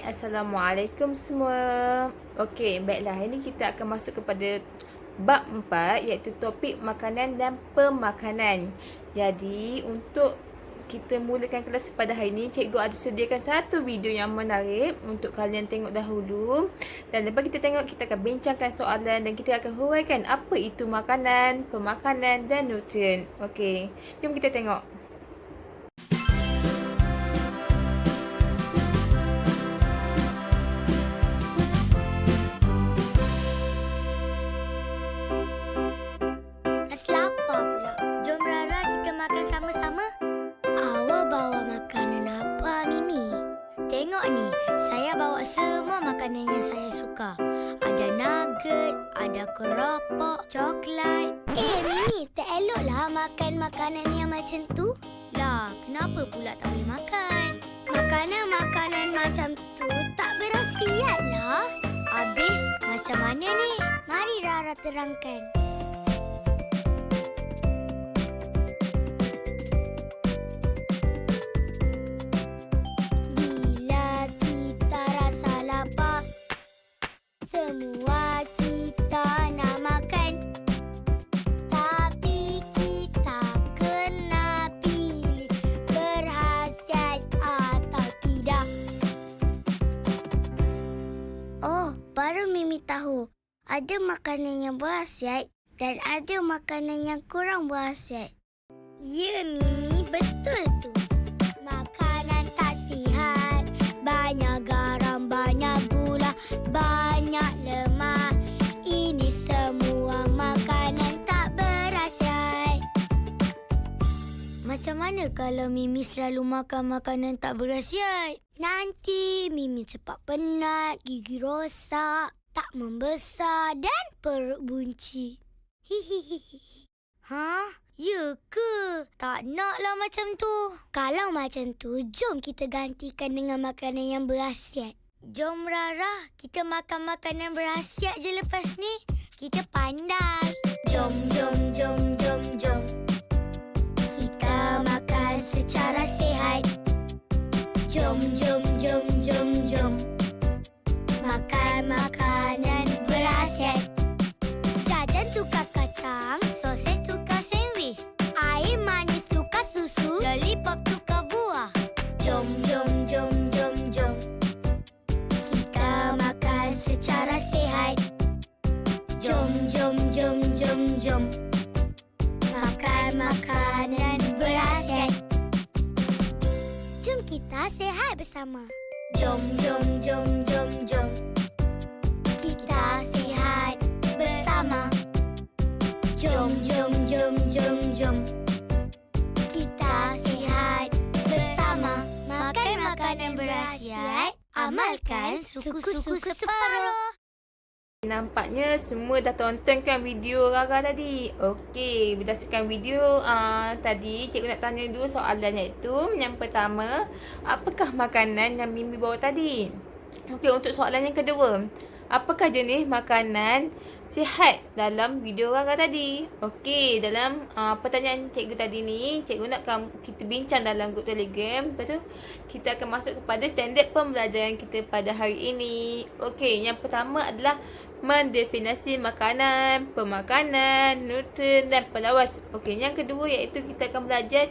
Assalamualaikum semua. Okey, baiklah, hari ni kita akan masuk kepada bab 4 iaitu topik makanan dan pemakanan. Jadi, untuk kita mulakan kelas pada hari ni, cikgu ada sediakan satu video yang menarik untuk kalian tengok dahulu. Dan lepas kita tengok, kita akan bincangkan soalan dan kita akan huraikan apa itu makanan, pemakanan dan nutrien. Okey, jom kita tengok. Lapar pula. Jom Rara kita makan sama-sama. Awak bawa makanan apa, Mimi? Tengok ni, saya bawa semua makanan yang saya suka. Ada nugget, ada keropok, coklat. Mimi, tak eloklah makan makanan yang macam tu. Lah, kenapa pula tak boleh makan? Makanan-makanan macam tu tak berkhasiat lah. Habis, macam mana ni? Mari Rara terangkan. Semua kita nak makan, tapi kita kena pilih berkhasiat atau tidak. Oh, baru Mimi tahu. Ada makanan yang berkhasiat dan ada makanan yang kurang berkhasiat. Ya, Mimi, betul tu. Makanan tak sihat, banyak garam, banyak gula, banyak lemak. Ini semua makanan tak berkhasiat. Macam mana kalau Mimi selalu makan makanan tak berkhasiat? Nanti Mimi cepat penat, gigi rosak, tak membesar dan perut bunci. Hihihi. Hah? Ya ke? Tak naklah macam tu. Kalau macam tu, jom kita gantikan dengan makanan yang berkhasiat. Jom Rara, kita makan makanan berkhasiat je lepas ni. Kita pandai. Jom, jom, jom, jom, jom. Kita makan secara sihat. Jom, jom, jom, jom, jom. Makan makanan berkhasiat. Jajan tukar kacang, sosis tukar sandwich, air manis tukar susu, lollipop tukar buah. Jom, jom, jom, jom, jom. Kita makan secara sihat. Jom, jom, jom, jom, jom. Makan makanan berkhasiat. Jom kita sihat bersama. Jom, jom, jom, jom, jom. Kita sihat bersama. Jom, jom, jom, jom, jom. Kita sihat bersama. Makan makanan berkhasiat, amalkan suku-suku separuh. Nampaknya semua dah tontonkan video Rara tadi. Okey, berdasarkan video tadi, cikgu nak tanya dua soalan iaitu yang pertama, apakah makanan yang Mimi bawa tadi? Okey, untuk soalan yang kedua, apakah jenis makanan sihat dalam video Rara tadi? Okey, dalam pertanyaan cikgu tadi ni, cikgu nak kita bincang dalam grup Telegram. Lepas tu, kita akan masuk kepada standard pembelajaran kita pada hari ini. Okey, yang pertama adalah mendefinisi makanan, pemakanan, nutrien dan pelawas. Okey, yang kedua iaitu kita akan belajar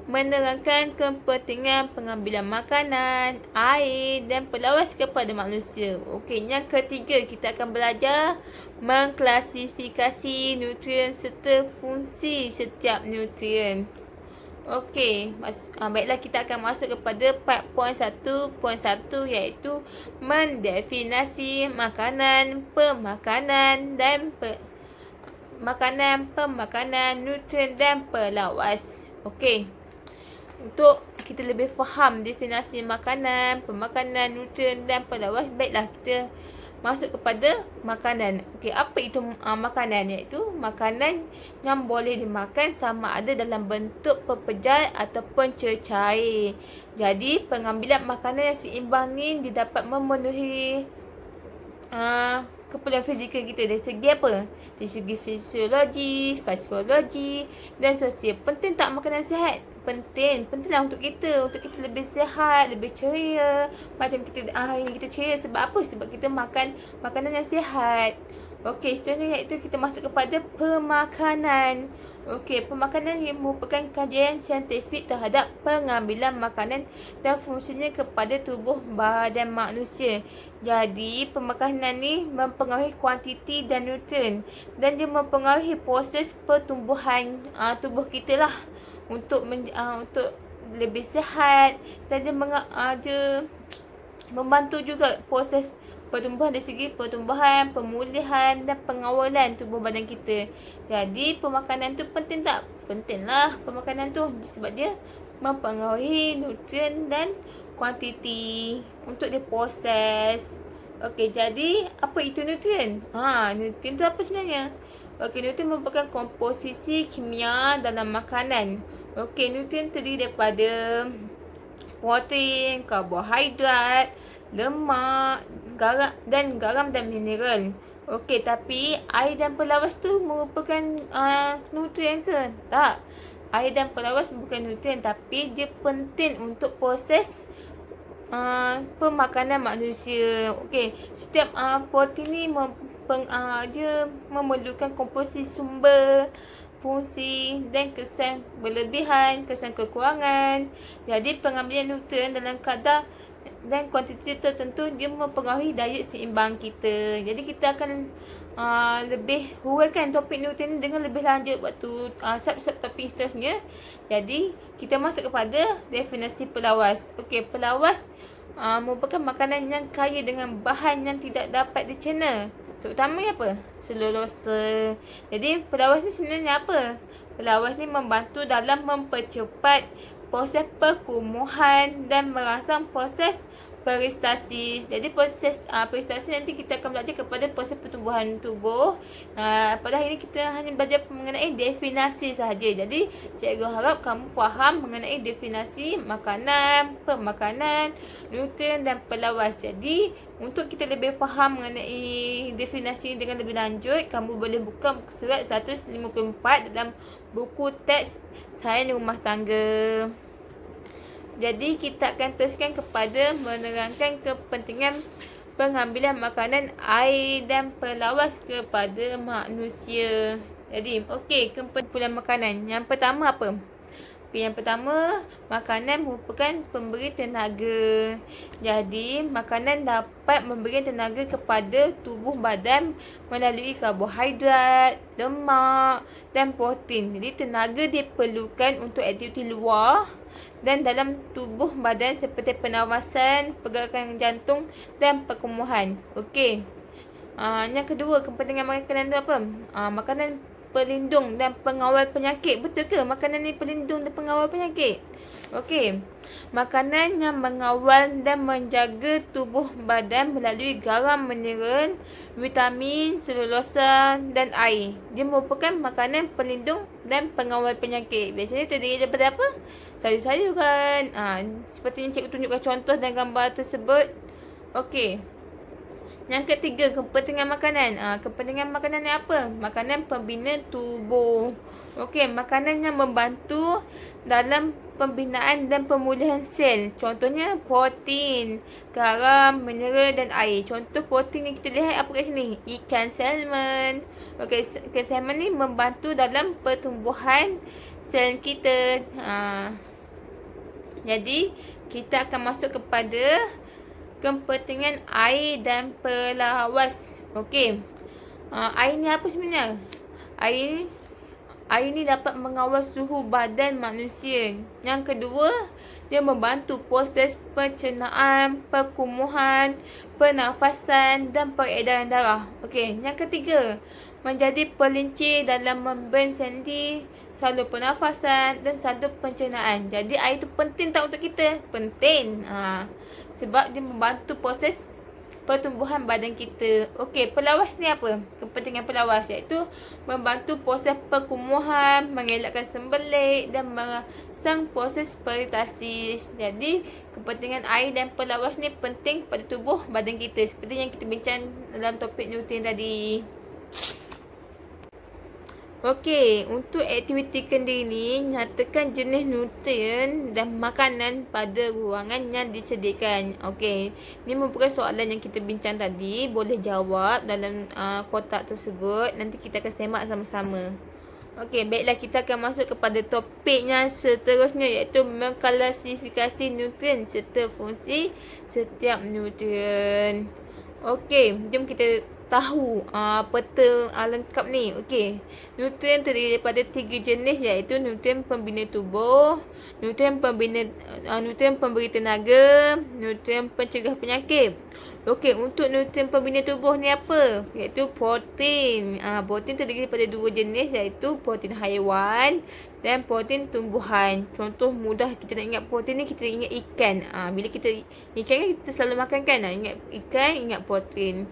menerangkan kepentingan pengambilan makanan, air dan pelawas kepada manusia. Okey, yang ketiga kita akan belajar mengklasifikasi nutrien serta fungsi setiap nutrien. Okey, baiklah kita akan masuk kepada part poin 1.1 iaitu mendefinisi makanan, pemakanan dan pemakanan, nutrien dan pelawas. Okey. Untuk kita lebih faham definisi makanan, pemakanan, nutrien dan pelawas, baiklah kita masuk kepada makanan. Okey, apa itu makanan? Iaitu makanan yang boleh dimakan sama ada dalam bentuk pepejal ataupun cecair. Jadi, pengambilan makanan yang seimbang ni didapat memenuhi keperluan fizikal kita dari segi apa? Dari segi fisiologi, fisiologi dan sosial. Penting tak makanan sihat? penting. Pentinglah untuk kita lebih sihat, lebih ceria. Macam kita hari ni kita ceria sebab apa? Sebab kita makan makanan yang sihat. Okey, seterusnya iaitu kita masuk kepada pemakanan. Okey, pemakanan yang merupakan kajian saintifik terhadap pengambilan makanan dan fungsinya kepada tubuh badan manusia. Jadi, pemakanan ni mempengaruhi kuantiti dan nutrien dan dia mempengaruhi proses pertumbuhan tubuh kita lah untuk lebih sihat, dan dia membantu juga proses pertumbuhan dari segi pertumbuhan, pemulihan dan pengawalan tubuh badan kita. Jadi pemakanan tu penting tak? Penting lah pemakanan tu sebab dia mempengaruhi nutrien dan kuantiti untuk diproses. Okey, jadi apa itu nutrien? Nutrien tu apa sebenarnya? Okey, nutrien merupakan komposisi kimia dalam makanan. Okey, nutrien terdiri daripada protein, karbohidrat, lemak, garam dan mineral. Okey, tapi air dan pelawas tu merupakan nutrien ke? Tak. Air dan pelawas bukan nutrien, tapi dia penting untuk proses pemakanan manusia. Okey, setiap protein ni dia memerlukan komposisi sumber, fungsi dan kesan berlebihan, kesan kekurangan. Jadi pengambilan nutrien dalam kadar dan kuantiti tertentu dia mempengaruhi diet seimbang kita. Jadi kita akan lebih huraikan topik nutrien dengan lebih lanjut waktu sub topik seterusnya. Jadi kita masuk kepada definisi pelawas. Okey, pelawas merupakan makanan yang kaya dengan bahan yang tidak dapat dicerna. Terutamanya apa? Selulosa. Jadi pelawas ni sebenarnya apa? Pelawas ni membantu dalam mempercepat proses perkumuhan dan merangsang proses peristasis. Jadi proses peristasis nanti kita akan belajar kepada proses pertumbuhan tubuh. Pada hari ini kita hanya belajar mengenai definisi sahaja. Jadi cikgu harap kamu faham mengenai definisi makanan, pemakanan, nutrien dan pelawas. Jadi untuk kita lebih faham mengenai definisi dengan lebih lanjut, kamu boleh buka surat 154 dalam buku teks sains rumah tangga. Jadi kita akan teruskan kepada menerangkan kepentingan pengambilan makanan, air dan pelawas kepada manusia. Jadi, okey, kepentingan makanan. Yang pertama apa? Okey, yang pertama, makanan merupakan pemberi tenaga. Jadi, makanan dapat memberi tenaga kepada tubuh badan melalui karbohidrat, lemak dan protein. Jadi, tenaga diperlukan untuk aktiviti luar dan dalam tubuh badan seperti pernafasan, pergerakan jantung dan perkumuhan. Okey. Yang kedua, kepentingan makanan tu apa? Makanan pelindung dan pengawal penyakit. Betul ke makanan ni pelindung dan pengawal penyakit? Okey. Makanan yang mengawal dan menjaga tubuh badan melalui garam, mineral, vitamin, selulosa dan air. Dia merupakan makanan pelindung dan pengawal penyakit. Biasanya terdiri daripada apa? Sayur-sayuran. Seperti yang cikgu tunjukkan contoh dan gambar tersebut. Okey. Yang ketiga, kepentingan makanan. Kepentingan makanan ni apa? Makanan pembina tubuh. Okey, makanan yang membantu dalam pembinaan dan pemulihan sel. Contohnya protein, garam, mineral dan air. Contoh protein yang kita lihat apa kat sini? Ikan salmon. Okey, ikan salmon ni membantu dalam pertumbuhan sel kita. Jadi, kita akan masuk kepada kepentingan air dan pelawas. Okey. Air ni apa sebenarnya? Air ni dapat mengawal suhu badan manusia. Yang kedua, dia membantu proses pencernaan, perkumuhan, pernafasan dan peredaran darah. Okey, yang ketiga, menjadi pelincir dalam membran sendi, salur pernafasan dan salur pencernaan. Jadi air tu penting tak untuk kita? Penting. Sebab dia membantu proses pertumbuhan badan kita. Okey, pelawas ni apa? Kepentingan pelawas iaitu membantu proses perkumuhan, mengelakkan sembelit dan merangsang proses peristasis. Jadi, kepentingan air dan pelawas ni penting pada tubuh badan kita seperti yang kita bincang dalam topik nutrien tadi. Okey, untuk aktiviti kendiri ni, nyatakan jenis nutrien dan makanan pada ruangan yang disediakan. Okey, ni merupakan soalan yang kita bincang tadi. Boleh jawab dalam kotak tersebut. Nanti kita akan semak sama-sama. Okey, baiklah, kita akan masuk kepada topik yang seterusnya, iaitu mengklasifikasi nutrien serta fungsi setiap nutrien. Okey, jom kita tahu peta lengkap ni. Okey, nutrien terdiri daripada 3 jenis, iaitu nutrien pembina tubuh, nutrien pemberi tenaga, nutrien pencegah penyakit. Okey, untuk nutrien pembina tubuh ni apa? Iaitu protein. Protein terdiri daripada 2 jenis, iaitu protein haiwan dan protein tumbuhan. Contoh mudah kita nak ingat protein ni, kita ingat ikan. Bila kita ikan kan kita selalu makan kan? Ingat ikan, ingat protein.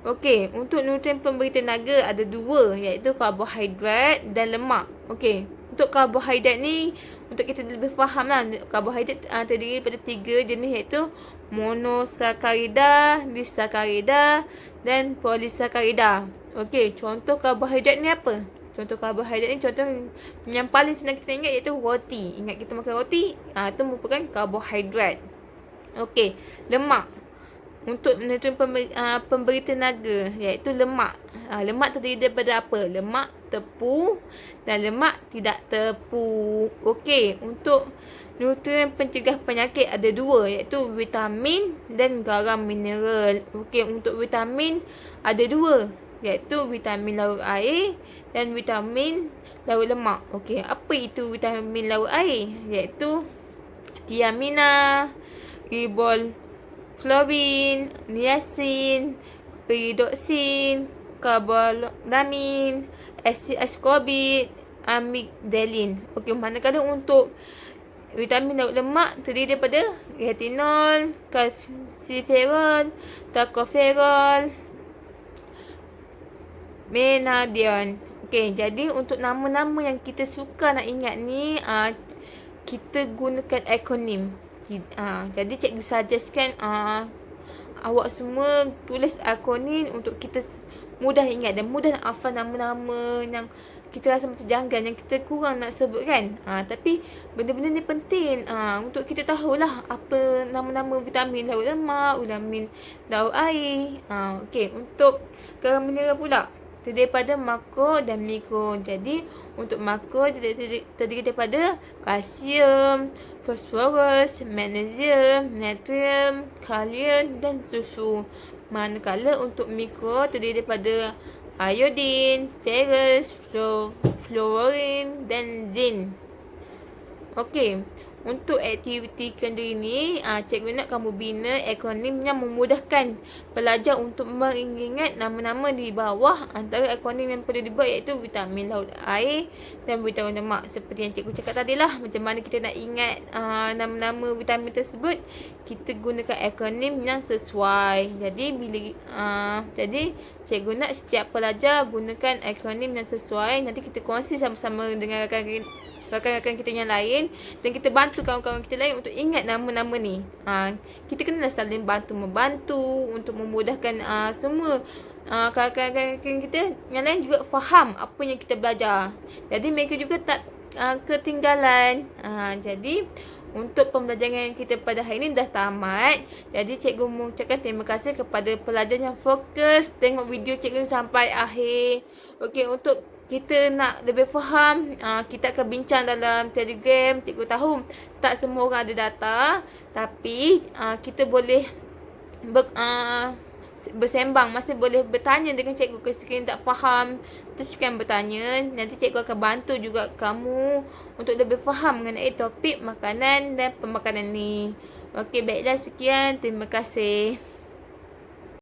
Okey, untuk nutrien pemberi tenaga ada 2, iaitu karbohidrat dan lemak. Okey, untuk karbohidrat ni, untuk kita lebih faham lah, karbohidrat terdiri daripada 3 jenis, iaitu monosakarida, disakarida dan polisakarida. Okey, contoh karbohidrat ni apa? Contoh karbohidrat ni, contoh yang paling senang kita ingat iaitu roti. Ingat kita makan roti, itu merupakan karbohidrat. Okey, lemak. Untuk nutrien pemberi tenaga, iaitu lemak. Lemak terdiri daripada apa? Lemak tepu dan lemak tidak tepu. Okey, untuk nutrien pencegah penyakit ada 2, iaitu vitamin dan garam mineral. Okey, untuk vitamin ada 2, iaitu vitamin laut air dan vitamin laut lemak. Okey, apa itu vitamin laut air? Iaitu thiamina, riboflavin, niacin, pyridoxine, carbolamin, asid ascorbic, amigdalin. Okey, manakala untuk vitamin laut lemak terdiri daripada retinol, kalsiferol, tocopherol, menadion. Okey, jadi untuk nama-nama yang kita suka nak ingat ni, kita gunakan akronim. Jadi cikgu suggestkan awak semua tulis akronim untuk kita mudah ingat dan mudah nak hafal nama-nama yang kita rasa macam janggal, yang kita kurang nak sebut kan. Tapi benda-benda ni penting untuk kita tahulah apa nama-nama vitamin laut lemak, vitamin laut air. Okey, untuk garam mineral pula terdiri daripada makro dan mikro. Jadi untuk makro terdiri daripada kalsium, fosforus, magnesium, natrium, kalium dan sulfur. Manakala untuk mikro terdiri daripada iodin, ferrous, fluorine dan zinc. Okey, untuk aktiviti kendiri ni, cikgu nak kamu bina akronim yang memudahkan pelajar untuk mengingat nama-nama di bawah. Antara akronim yang perlu dibuat iaitu vitamin laut air dan vitamin lemak. Seperti yang cikgu cakap tadi lah, macam mana kita nak ingat nama-nama vitamin tersebut, kita gunakan akronim yang sesuai. Jadi cikgu nak setiap pelajar gunakan akronim yang sesuai. Nanti kita kongsi sama-sama dengan rakan-rakan kita yang lain, dan kita bantu kawan-kawan kita lain untuk ingat nama-nama ni. Kita kena saling bantu-membantu untuk memudahkan semua kawan-kawan kita yang lain juga faham apa yang kita belajar. Jadi mereka juga tak ketinggalan. Jadi untuk pembelajaran kita pada hari ini dah tamat. Jadi cikgu mengucapkan terima kasih kepada pelajar yang fokus tengok video cikgu sampai akhir. Okey, untuk kita nak lebih faham, kita akan bincang dalam Telegram. Cikgu tahu tak semua orang ada data, tapi kita boleh bersembang, masih boleh bertanya dengan cikgu. Sekiranya tak faham, teruskan bertanya. Nanti cikgu akan bantu juga kamu untuk lebih faham mengenai topik makanan dan pemakanan ni. Okey, baiklah, sekian. Terima kasih.